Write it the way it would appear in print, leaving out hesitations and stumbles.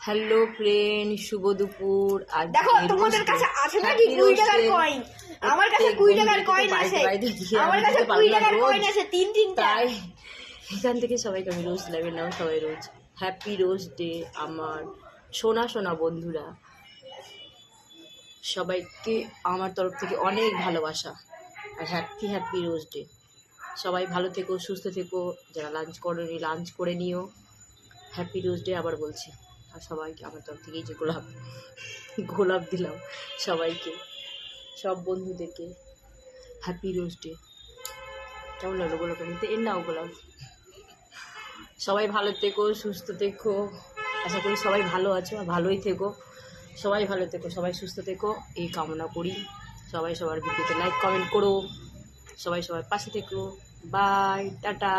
Hello friend, শুভ দুপুর। আর দেখো তোমাদের কাছে আছে নাকি 20 টাকার কয়েন? আমার কাছে 20 টাকার কয়েন আছে। আমার কাছে 20 টাকার কয়েন আছে তিনটা। তাই এখান থেকে সবাইকে আমি রোজ লাইভে নাও, সবাই রোজ হ্যাপি রোজ ডে। আমার সোনা সোনা বন্ধুরা সবাইকে আমার তরফ থেকে অনেক ভালোবাসা আর হ্যাপি রোজ ডে। সবাই ভালো থেকো, সুস্থ থেকো। যারা লাঞ্চ করোনি লাঞ্চ করে নিও। হ্যাপি রোজ ডে আবার বলছি। আর সবাইকে আমার তরফ থেকেই যে গোলাপ দিলাম সবাইকে, সব বন্ধুদেরকে হ্যাপি রোজ ডে। কেমন লাগলো গোলাপ নিতে? এর নাও গোলাপ। সবাই ভালো থেকো, সুস্থ থেকো। আশা করি সবাই ভালো আছো আর ভালোই থেকো। সবাই ভালো থেকো, সবাই সুস্থ থেকো এই কামনা করি। সবাই সবার ভিডিওতে লাইক কমেন্ট করো। সবাই সবার পাশে থেকো। Bye, tata.